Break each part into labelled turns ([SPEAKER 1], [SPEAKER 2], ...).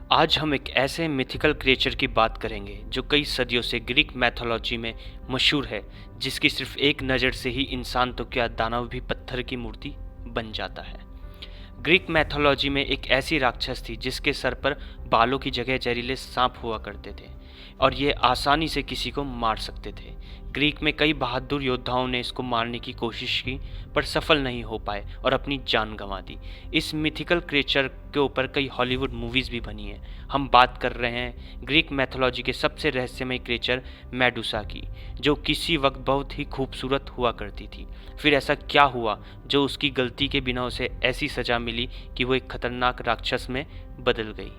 [SPEAKER 1] आज हम एक ऐसे मिथिकल क्रिएचर की बात करेंगे जो कई सदियों से ग्रीक मैथोलॉजी में मशहूर है, जिसकी सिर्फ एक नज़र से ही इंसान तो क्या दानव भी पत्थर की मूर्ति बन जाता है। ग्रीक मैथोलॉजी में एक ऐसी राक्षस थी जिसके सर पर बालों की जगह जहरीले सांप हुआ करते थे और ये आसानी से किसी को मार सकते थे। ग्रीक में कई बहादुर योद्धाओं ने इसको मारने की कोशिश की पर सफल नहीं हो पाए और अपनी जान गंवा दी। इस मिथिकल क्रिएचर के ऊपर कई हॉलीवुड मूवीज़ भी बनी हैं। हम बात कर रहे हैं ग्रीक मैथोलॉजी के सबसे रहस्यमय क्रिएचर मेडुसा की, जो किसी वक्त बहुत ही खूबसूरत हुआ करती थी। फिर ऐसा क्या हुआ जो उसकी गलती के बिना उसे ऐसी सज़ा मिली कि वो एक खतरनाक राक्षस में बदल गई।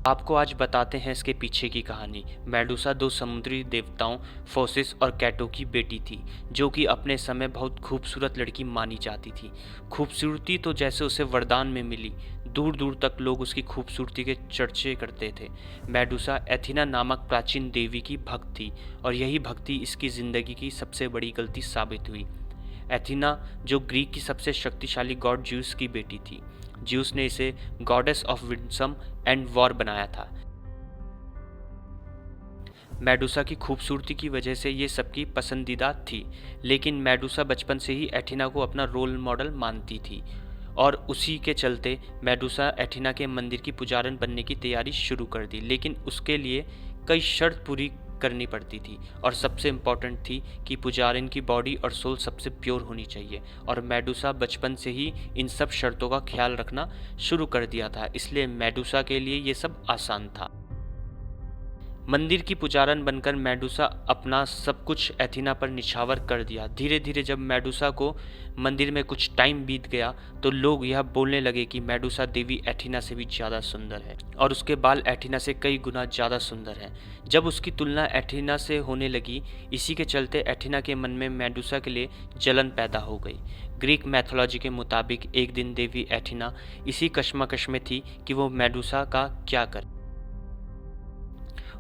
[SPEAKER 1] आपको आज बताते हैं इसके पीछे की कहानी। मेडुसा दो समुद्री देवताओं फोसिस और कैटो की बेटी थी, जो कि अपने समय बहुत खूबसूरत लड़की मानी जाती थी। खूबसूरती तो जैसे उसे वरदान में मिली, दूर दूर तक लोग उसकी खूबसूरती के चर्चे करते थे। मेडुसा एथिना नामक प्राचीन देवी की भक्त थी और यही भक्ति इसकी ज़िंदगी की सबसे बड़ी गलती साबित हुई। एथिना, जो ग्रीक की सबसे शक्तिशाली गॉड ज्यूस की बेटी थी, ज्यूस ने इसे goddess of Winsome and war बनाया था। मेडुसा की खूबसूरती की वजह से ये सबकी पसंदीदा थी, लेकिन मेडुसा बचपन से ही एथिना को अपना रोल मॉडल मानती थी और उसी के चलते मेडुसा एथिना के मंदिर की पुजारन बनने की तैयारी शुरू कर दी, लेकिन उसके लिए कई शर्त पूरी करनी पड़ती थी और सबसे इम्पॉर्टेंट थी कि पुजारिन की बॉडी और सोल सबसे प्योर होनी चाहिए। और मेडुसा बचपन से ही इन सब शर्तों का ख्याल रखना शुरू कर दिया था, इसलिए मेडुसा के लिए ये सब आसान था। मंदिर की पुजारन बनकर मेडुसा अपना सब कुछ एथिना पर निछावर कर दिया। धीरे धीरे जब मेडुसा को मंदिर में कुछ टाइम बीत गया तो लोग यह बोलने लगे कि मेडुसा देवी एथिना से भी ज़्यादा सुंदर है और उसके बाल एथिना से कई गुना ज़्यादा सुंदर हैं। जब उसकी तुलना एथिना से होने लगी, इसी के चलते एथिना के मन में मेडुसा के लिए जलन पैदा हो गई। ग्रीक मैथोलॉजी के मुताबिक एक दिन देवी एथिना इसी कश्मकश में थी कि वो मेडुसा का क्या करे।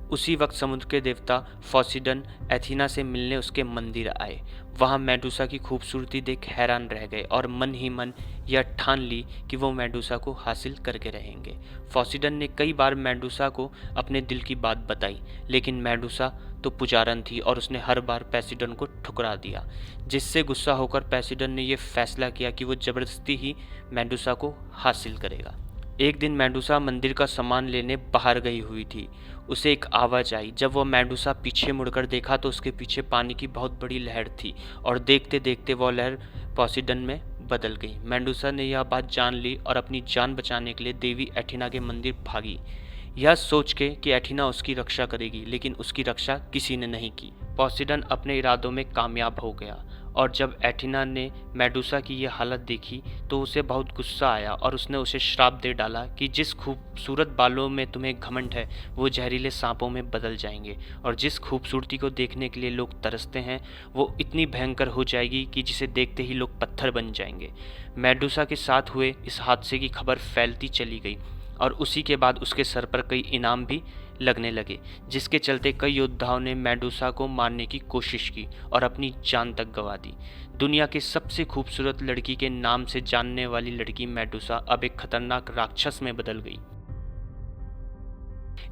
[SPEAKER 1] उसी वक्त समुद्र के देवता पोसीडन एथिना से मिलने उसके मंदिर आए। वहां मेडुसा की खूबसूरती देख हैरान रह गए और मन ही मन यह ठान ली कि वो मेडुसा को हासिल करके रहेंगे। पोसीडन ने कई बार मेडुसा को अपने दिल की बात बताई, लेकिन मेडुसा तो पुजारन थी और उसने हर बार पोसीडन को ठुकरा दिया, जिससे गुस्सा होकर पोसीडन ने यह फैसला किया कि वो जबरदस्ती ही मेडुसा को हासिल करेगा। एक दिन मेडुसा मंदिर का सामान लेने बाहर गई हुई थी। उसे एक आवाज़ आई। जब वह मेडुसा पीछे मुड़कर देखा तो उसके पीछे पानी की बहुत बड़ी लहर थी और देखते देखते वह लहर पोसीडन में बदल गई। मेडुसा ने यह बात जान ली और अपनी जान बचाने के लिए देवी एथिना के मंदिर भागी, यह सोच के कि एथिना उसकी रक्षा करेगी, लेकिन उसकी रक्षा किसी ने नहीं की। पोसीडन अपने इरादों में कामयाब हो गया और जब एथिना ने मेडुसा की यह हालत देखी तो उसे बहुत गुस्सा आया और उसने उसे श्राप दे डाला कि जिस खूबसूरत बालों में तुम्हें घमंड है वो जहरीले सांपों में बदल जाएंगे और जिस खूबसूरती को देखने के लिए लोग तरसते हैं वो इतनी भयंकर हो जाएगी कि जिसे देखते ही लोग पत्थर बन जाएंगे। मेडुसा के साथ हुए इस हादसे की खबर फैलती चली गई और उसी के बाद उसके सर पर कई इनाम भी लगने लगे, जिसके चलते कई योद्धाओं ने मेडुसा को मारने की कोशिश की और अपनी जान तक गंवा दी। दुनिया की सबसे खूबसूरत लड़की के नाम से जानने वाली लड़की मेडुसा अब एक खतरनाक राक्षस में बदल गई।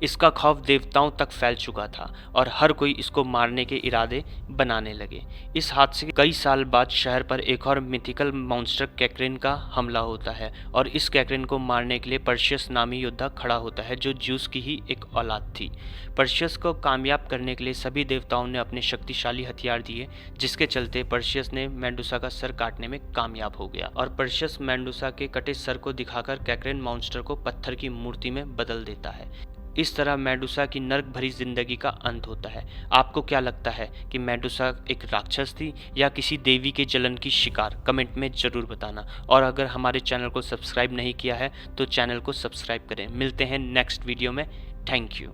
[SPEAKER 1] इसका खौफ देवताओं तक फैल चुका था और हर कोई इसको मारने के इरादे बनाने लगे। इस हादसे के कई साल बाद शहर पर एक और मिथिकल मॉन्स्टर कैक्रेन का हमला होता है और इस कैक्रेन को मारने के लिए पर्शियस नामी योद्धा खड़ा होता है, जो ज्यूस की ही एक औलाद थी। पर्शियस को कामयाब करने के लिए सभी देवताओं ने अपने शक्तिशाली हथियार दिए, जिसके चलते पर्शियस ने मेडुसा का सर काटने में कामयाब हो गया और पर्शियस मेडुसा के कटे सर को दिखाकर कैक्रेन मॉन्स्टर को पत्थर की मूर्ति में बदल देता है। इस तरह मेडुसा की नर्क भरी जिंदगी का अंत होता है। आपको क्या लगता है कि मेडुसा एक राक्षस थी या किसी देवी के जलन की शिकार? कमेंट में ज़रूर बताना और अगर हमारे चैनल को सब्सक्राइब नहीं किया है तो चैनल को सब्सक्राइब करें। मिलते हैं नेक्स्ट वीडियो में। Thank you.